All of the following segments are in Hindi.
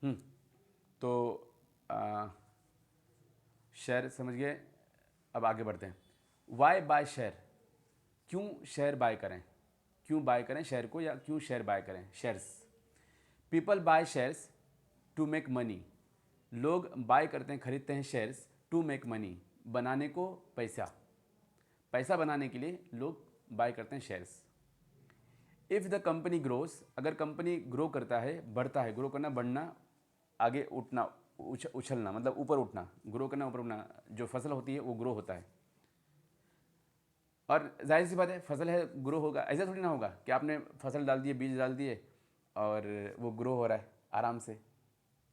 हम्म, तो शेयर समझ गए। अब आगे बढ़ते हैं। वाई बाय शेयर, क्यों शेयर बाय करें, क्यों बाय करें शेयर को, या क्यों शेयर बाय करें shares. People buy shares to make money, लोग बाय करते हैं, खरीदते हैं शेयर्स टू मेक मनी, बनाने को पैसा, पैसा बनाने के लिए लोग बाय करते हैं shares. If the company grows, अगर कंपनी ग्रो करता है, बढ़ता है, ग्रो करना, बढ़ना, आगे उठना, उछलना मतलब ऊपर उठना, ग्रो करना, ऊपर उठना, जो फसल होती है वो ग्रो होता है। और जाहिर सी बात है फसल है, ग्रो होगा, ऐसा थोड़ी ना होगा कि आपने फसल डाल दिए, बीज डाल दिए और वो ग्रो हो रहा है आराम से।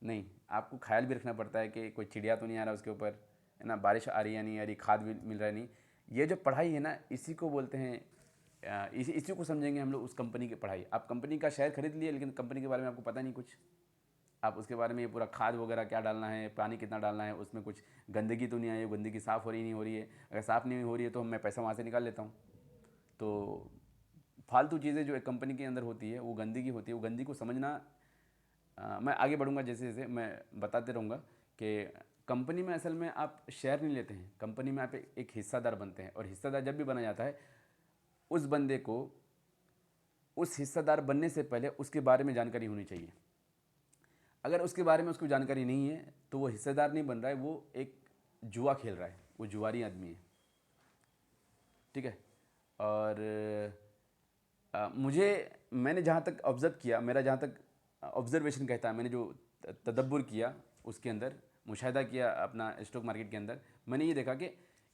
नहीं, आपको ख्याल भी रखना पड़ता है कि कोई चिड़िया तो नहीं आ रहा उसके ऊपर, है ना, बारिश आ रही है नहीं आ रही, खाद भी मिल रहा है नहीं। ये जो पढ़ाई है ना, इसी को बोलते हैं, इसी को समझेंगे हम लोग उस कंपनी की पढ़ाई। आप कंपनी का शेयर खरीद लिए लेकिन कंपनी के बारे में आपको पता नहीं कुछ, आप उसके बारे में ये पूरा खाद वगैरह क्या डालना है, पानी कितना डालना है, उसमें कुछ गंदगी तो नहीं आई है, गंदगी साफ़ हो रही नहीं हो रही है, अगर साफ़ नहीं हो रही है तो मैं पैसा वहाँ से निकाल लेता हूँ। तो फालतू चीज़ें जो एक कंपनी के अंदर होती है वो गंदगी होती है, वो गंदगी को समझना। मैं आगे बढ़ूंगा जैसे जैसे मैं बताते रहूँगा कि कंपनी में असल में आप शेयर नहीं लेते हैं, कंपनी में आप एक हिस्सादार बनते हैं, और हिस्सादार जब भी बना जाता है उस बंदे को उस हिस्सेदार बनने से पहले उसके बारे में जानकारी होनी चाहिए। अगर उसके बारे में उसको जानकारी नहीं है तो वो हिस्सेदार नहीं बन रहा है, वो एक जुआ खेल रहा है, वो जुआरी आदमी है। ठीक है। और मैंने जहाँ तक ऑब्ज़र्व किया, मेरा जहाँ तक ऑब्ज़र्वेशन कहता है, मैंने जो तदब्बुर किया उसके अंदर, मुशाहिदा किया अपना स्टॉक मार्केट के अंदर, मैंने ये देखा कि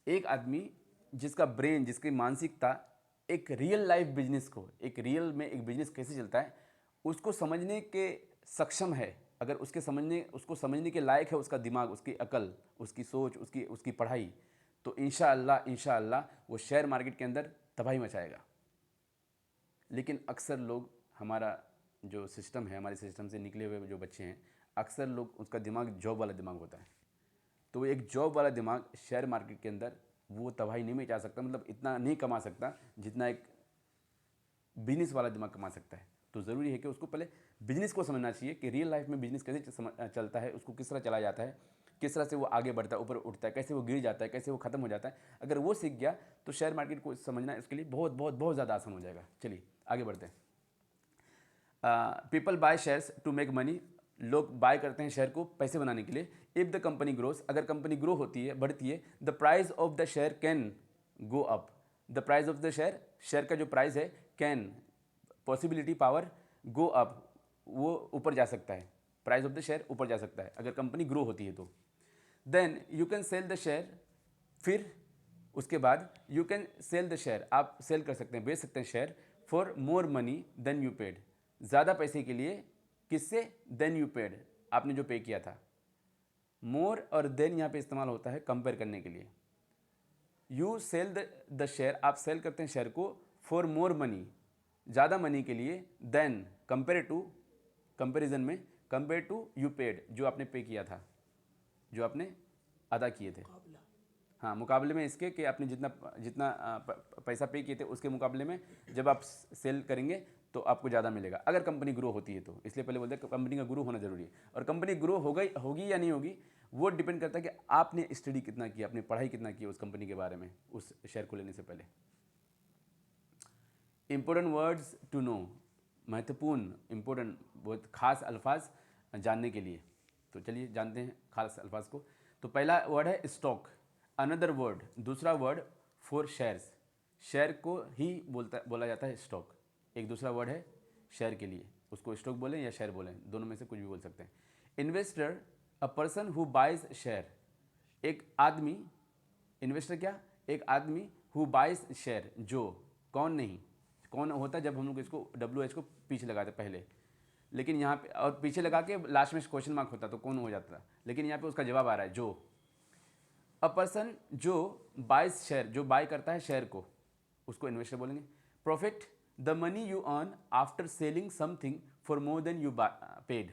एक आदमी जिसका ब्रेन, जिसकी मानसिकता एक रियल लाइफ बिजनेस को, एक रियल में एक बिजनेस कैसे चलता है उसको समझने के सक्षम है, अगर उसको समझने के लायक है उसका दिमाग, उसकी अकल, उसकी सोच, उसकी उसकी पढ़ाई, तो इंशाअल्लाह वो शेयर मार्केट के अंदर तबाही मचाएगा। लेकिन अक्सर लोग, हमारा जो सिस्टम है, हमारे सिस्टम से निकले हुए जो बच्चे हैं, अक्सर लोग, उसका दिमाग जॉब वाला दिमाग होता है। तो एक जॉब वाला दिमाग शेयर मार्केट के अंदर वो तबाही नहीं मचा सकता, मतलब इतना नहीं कमा सकता जितना एक बिजनेस वाला दिमाग कमा सकता है। तो ज़रूरी है कि उसको पहले बिजनेस को समझना चाहिए कि रियल लाइफ में बिजनेस कैसे चलता है, उसको किस तरह चला जाता है, किस तरह से वो आगे बढ़ता है, ऊपर उठता है, कैसे वो गिर जाता है, कैसे वो ख़त्म हो जाता है। अगर वो सीख गया तो शेयर मार्केट को समझना इसके लिए बहुत बहुत बहुत ज़्यादा आसान हो जाएगा। चलिए आगे बढ़ते हैं। People buy shares to make money, लोग बाय करते हैं शेयर को पैसे बनाने के लिए। इफ़ द कंपनी ग्रोस, अगर कंपनी ग्रो होती है, बढ़ती है, the price of the share can go up, the price of the share, share का जो प्राइस है, can, possibility, power, go up, वो ऊपर जा सकता है, प्राइस ऑफ द शेयर ऊपर जा सकता है अगर कंपनी ग्रो होती है तो। Then you can sell the share, फिर उसके बाद you can sell the share, आप सेल कर सकते हैं, बेच सकते हैं share, for more money than you paid, ज़्यादा पैसे के लिए, किससे, देन यू पेड, आपने जो पे किया था। मोर और देन यहाँ पे इस्तेमाल होता है कंपेयर करने के लिए। यू सेल द शेयर, आप सेल करते हैं शेयर को, फॉर मोर मनी, ज़्यादा मनी के लिए, देन, कंपेयर टू, कंपेरिजन में, कंपेयर टू यू पेड, जो आपने पे किया था, जो आपने अदा किए थे। हाँ, मुकाबले में इसके कि आपने जितना जितना पैसा पे किए थे उसके मुकाबले में जब आप सेल करेंगे तो आपको ज़्यादा मिलेगा, अगर कंपनी ग्रो होती है तो। इसलिए पहले बोलते हैं कंपनी का ग्रो होना ज़रूरी है, और कंपनी ग्रो होगी या नहीं होगी वो डिपेंड करता है कि आपने स्टडी कितना किया, आपने पढ़ाई कितना की उस कंपनी के बारे में, उस शेयर को लेने से पहले। इम्पोर्टेंट वर्ड्स टू नो, महत्वपूर्ण, इम्पोर्टेंट, बहुत खास अल्फाज जानने के लिए। तो चलिए जानते हैं खास अल्फाज को। तो पहला वर्ड है स्टॉक, अनदर वर्ड, दूसरा वर्ड फॉर शेयर्स, शेयर को ही बोला जाता है स्टॉक। एक दूसरा वर्ड है शेयर के लिए, उसको स्टॉक बोलें या शेयर बोलें, दोनों में से कुछ भी बोल सकते हैं। Investor, a person who buys share, एक आदमी, इन्वेस्टर क्या, एक आदमी, हु बाइज शेयर, जो, कौन नहीं, कौन होता है जब हम लोग इसको WH को पीछे लगाते पहले, लेकिन यहाँ पे, और पीछे लगा के लास्ट में क्वेश्चन मार्क होता तो कौन हो जाता, लेकिन यहाँ पे उसका जवाब आ रहा है जो। अ पर्सन जो बाइज शेयर, जो बाय करता है शेयर को, उसको इन्वेस्टर बोलेंगे। Profit, the money you earn after selling something for more than you paid,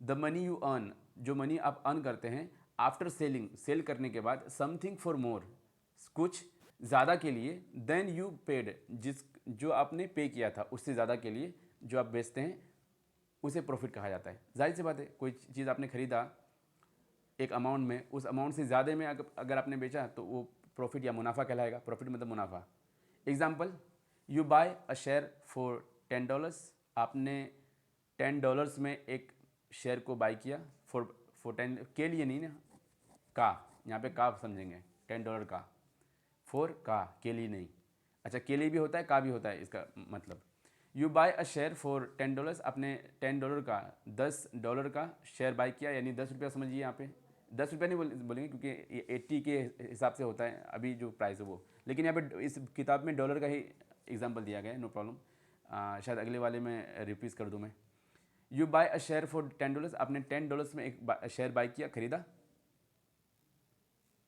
the money you earn, जो मनी आप अर्न करते हैं आफ्टर सेलिंग, सेल करने के बाद, समथिंग फॉर मोर, कुछ ज़्यादा के लिए, देन यू पेड, जो आपने पे किया था उससे ज़्यादा के लिए जो आप बेचते हैं, उसे प्रॉफिट कहा जाता है। जाहिर सी बात है, कोई चीज़ आपने खरीदा एक अमाउंट में, उस अमाउंट से ज़्यादा में अगर आपने बेचा तो वो प्रॉफिट या मुनाफा कहलाएगा। प्रॉफिट मतलब मुनाफा। Example, you buy a share for $10, आपने $10 में एक शेयर को बाई किया फॉर 10 के लिए नहीं ना, का, यहाँ पे का समझेंगे, $10 का, फॉर का, के लिए नहीं। अच्छा, के लिए भी होता है, का भी होता है, इसका मतलब you buy a share for $10, आपने $10 का, $10 का शेयर बाई किया, यानी 10 रुपया समझिए। यहाँ पे 10 रुपया नहीं बोलेंगे क्योंकि ये 80 के हिसाब से होता है अभी जो प्राइस है वो, लेकिन यहाँ पे इस किताब में डॉलर का ही एग्जांपल दिया गया है, नो प्रॉब्लम। शायद अगले वाले में रिपीट कर दूँ मैं। You buy a share for $10, आपने $10 में एक शेयर बाई किया, खरीदा।